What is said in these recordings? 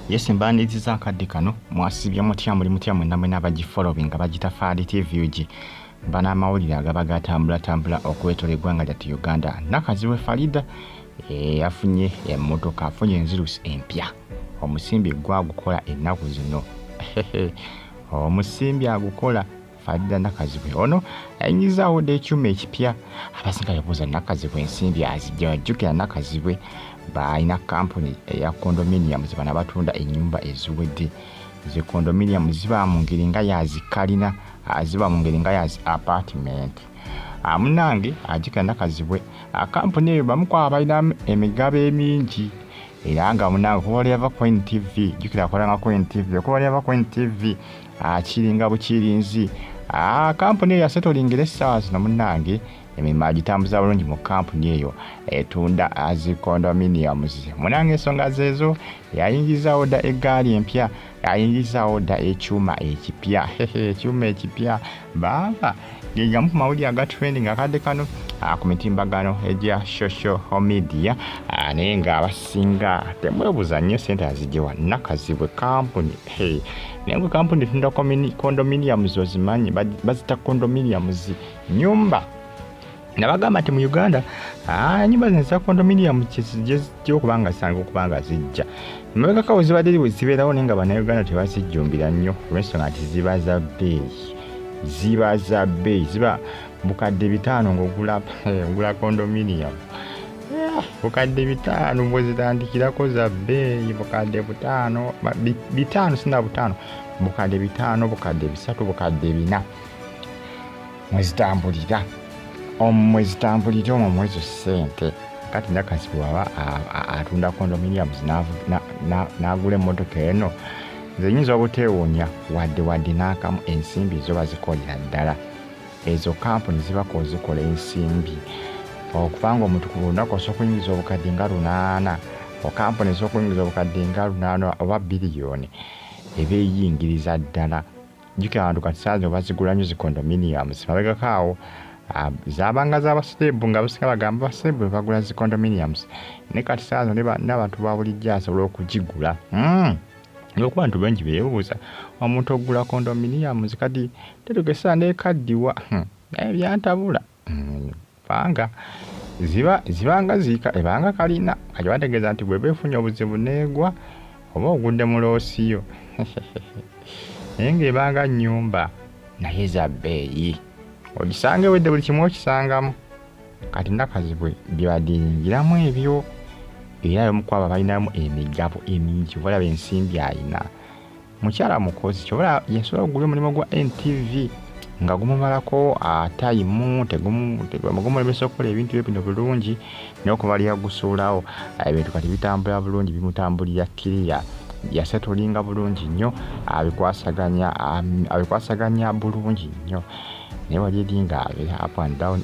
Yes, mbandiza akadde kano mwasibye mutya muli mutya mwenna mwenna abagifollowing abagita Faridah TV ugi bana amawulire agaba gatambula okwetola eggwanga lyattu Uganda. Nakazibwe Faridah afunye emmotoka, afunye enzirusi empya. Omusimbi gwagukola ennaku zino. Omusimbi agukola Faridah Nakazibwe ono ayingizawo dde ekyuma ekipya. Abasinga yabuuza Nakazibwe ensimbi azijja. Wajjukira Nakazibwe baina kampuni ya condominium zibana batunda ennyumba eziwedde. Ze condominium ziba mu ngeri nga yazikalina, ziba mu ngeri nga yazi apartment. Munange ajjukira Nakazibwe kampuni eyo bamukwa balina emigabo emingi. Era nga munange kuba lyava Queen TV, jjukira akola nga Queen TV, kuba lyava Queen TV kiringa bukirinzi. Kampuni eyo yasetolingire essaawa zino munange emirimu agitambuza bulungi mu kampuni eyo etunda zi condominiums. Munange ensonga zezo yayingiza oda eggaali empya, yayingiza oda ekyuma ekipya. Ekyuma ekipya baba gegamu ku mawulire aga trending akadde kano ku mitimbagano egya social media. Naye nga abasinga temwebuuza nnyo sente azigyewa Nakazibwe kampuni. Naye nga kampuni etunda condominiums ozimanyi bazita condominiums nyumba. Nabagamba nti mu Uganda nyumba za condominium kizijja okubanga sanga okubanga zijja. Mabega kawo zibadde zibeerawo naye nga bannayuganda tebazijjumbira nnyo olw'ensonga nti ziba za bbeeyi. Ziba bukadde 5 ng'ogula condominium. Bukadde 5 bwe zitandikirako za bbeeyi, bukadde 5 sina 5, bukadde 5, bukadde 3, bukadde 4 mwezitambulira. Omwezi tambulira omwezi ssente. Kati Nakazibwe atunda condominiums n'agula emmotoka eno. Nze nyinza obuteewuunya wadde n'akamu ensimbi zo bazikolera ddala. Ezo kampuni zibako ozikola ensimbi. Okubanga omuntu ku lunaku osobola okuyingiza obukadde nga 8, kampuni ez'okuyingiza obukadde nga 8 oba biliyoni eba eyingiriza ddala. Jjukira abantu kati saa zino bazigula nnyo zi condominiums. Mabegako awo zabanga z'abaserebu nga basinga bagamba abaserebu bagula zi condominiums. Ne kati saa zino n'abantu ba bulijjo asobola okugigula. Olwokuba abantu bengi beebuuza omuntu ogula condominiums kati tetukesa n'ekaddiwa. Byantabula. Banga zibanga ziika ebanga kalina kati bategeeza nti bwe beefunye obuzibu neegwa oba ogudde mu loosiyo. Naye ng'ebanga nnyumba naye za bbeeyi. Ogisange wedde buli kimu okisangamu. Kati Nakazibwe byebadingiramu ebyo era yomukwaba balinamu emigabo emingi. Obalaba ensimbi alina. Mukyala mukozi kyobola yasobola okugula omulimu gwa NTV nga gumumalako tayimu tegumulemesa okukola ebintu bye bino bulungi n'okubalya gusuulawo. Ebintu kati bitambula bulungi, bimutambulira kiriya. Yasetolinga bulungi nnyo, abikwasaganya bulungi nnyo. Naye wali eri nga up and down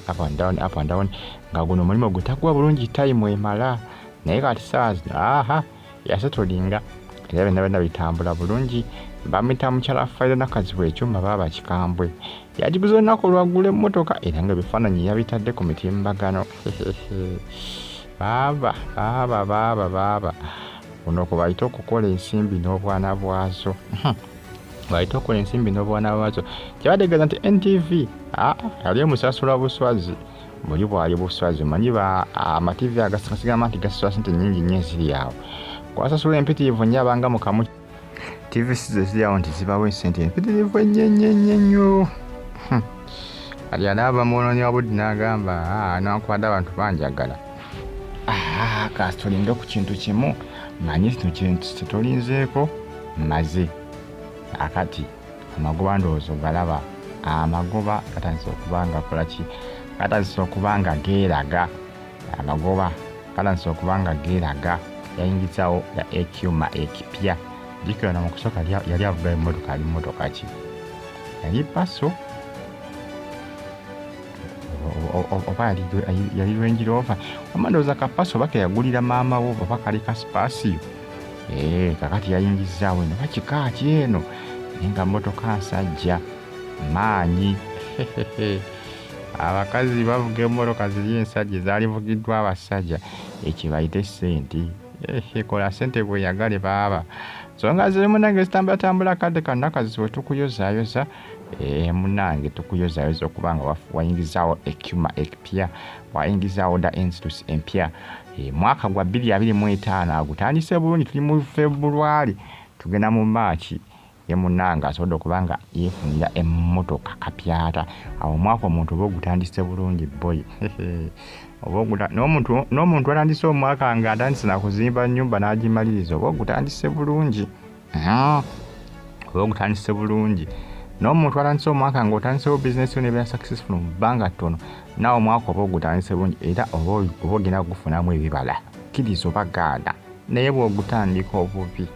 nga guno omulimu gutakuwa bulungi tayimu emala. Naye kati saa zino yasetolinga era byonna bitambula bulungi. Bamuyita mukyala Faridah Nakazibwe ekyuma baba kikambwe. Yagiguza olunaku lwagula emmotoka era nga ebifaananyi yabitadde ku mitimbagano. Baba kuno kwe bayita okukola ensimbi n'obwana bwazo. Bayita okukola ensimbi n'obwana bwazo. Kyebategeeza nti NTV yali emusasula buswazi. Buli bwali buswazi manyi amativi agasigama nti gasasula sente nnyingi nnyo eziri awo. Kwasasula empitirivu nnyo abanga mu kamu. TV ziri awo nti zibawo ensente empitirivu ennyo. Kati anaaba muwonoonyi wa budde n'agamba nankwadde abantu banjagala. Kasitolinga ku kintu kimu manyi kino kintu tolinzeeko maze. Akati amagoba ndowooza ogalaba. Amagoba gatandise okubanga kolaki? Gatandise okubanga geeraga. Amagoba gatandise okubanga geeraga. Yayingizawo ekyuma ekipya. Jjukira na mu kusooka yali avuga emmotoka ali mmotoka ki? Yali paso oba yali Range Rover. Ndowooza ka paso oba ke yagulira maama wo oba kali ka Spasio. Kakati yayingizaawo eno bakika ki eno naye nga mmotoka nsajja maanyi. Abakazi bavuga emmotoka ziri ensajja zaalivugiddwa abasajja. Ekibayite ssente. Kola ssente bwe yagale baba. Nsonga ziri munange zitambula kadde ka Nakazibwe tukuyozaayoza munange tukuyozaayoza okuba nga wayingizaawo ekyuma ekipya wayingizaawo dda institusi empya mwaka gwa 2025 agutandise bulungi tuli mu February tugenda mu March ye munange asobodde okuba nga yeefunira emmotoka kapyata awo omwaka omuntu oba ogutandise bulungi boy n'omuntu atandise omwaka nga atandise nakuzimba nnyumba n'agimaliriza oba ogutandise bulungi oba ogutandise bulungi n'omuntu atandise omwaka nga otandisewo bizinesi yo nebeera successful mu bbanga ttono naawe omwaka oba ogutandise bulungi era oba ogenda kugufunamu ebibala kkiriza oba gaana naye bw'ogutandika obubi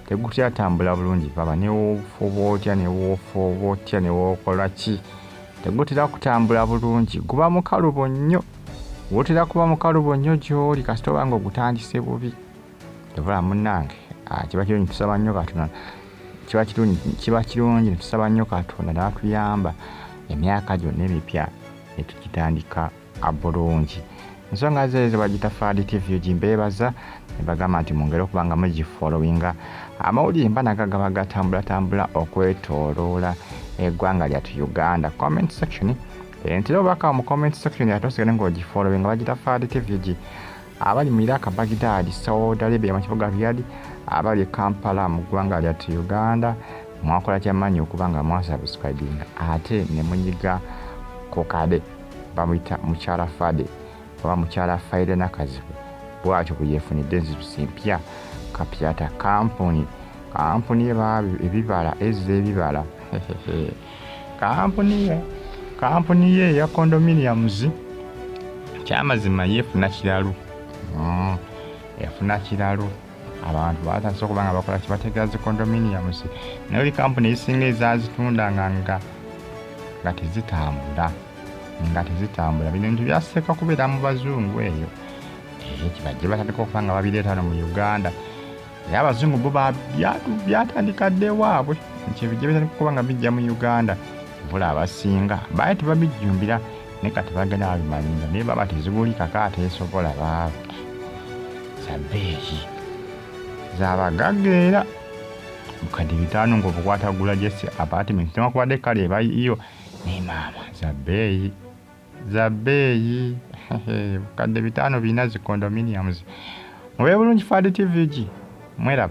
tegutyatambula bulungi baba newofuba otya newoofuba otya newookola ki tegutera kutambula bulungi guba mukalubo nnyo wotera kuba mukalubo nnyo gy'oli kasita oba nga ogutandise bubi tebula munnange kiba kirungi tusaba nnyo Katonda kiba kirungi tusaba nnyo Katonda n'atuyamba emyaka gyonna emipya ne tukitandika bulungi. Ensonga zeezo bagita Faridah TV gimbeebaza ne bagamba nti mungere okuba nga mugifollowinga amawulire mba naga gaba gatambula okwetooloola eggwanga lyattu Uganda. Comment section ntera obaka mu comment section yatosigale ng'ogifollowinga bagita Faridah TV abali mu Iraq, Baghdad, Saudi Arabia mu kibuga Riyadh, abali Kampala mu ggwanga lyattu Uganda mwakola ky'amanyi okuba nga mwasubscribinga ate ne munyiga kokade bamuyita mukyala Fade oba mukyala Faridah Nakazibwe bwatyo kuyefunidde institusi empya kapyata kampuni ebibala ez'ebibala kampuni ye ya condominiums kyamazima yefuna kiralu yafuna kiralu abantu batandise okuba nga bakola kibategera zi condominiums naye oli kampuni ezisinga ezazitundanga nga tezitambula bintu byaseka kubeera mu bazungu eyo kibajje batandika okuba nga babireeta no mu Uganda naye abazungu bo byatandika dde waabwe nti bijje bitandika okuba nga bijja mu Uganda bula abasinga baye tebabijjumbira naye kati bagenda babimalinga naye baba tezigulikako ateesobola baabe zabbeeyi zabagagga era mukadde 5 ng'obukwatagula jesi apartment newankubadde kale ebaiyo naye maama zabbeeyi bukadde 5 birina zi condominiums mube bulungi Faridah TV mweraba.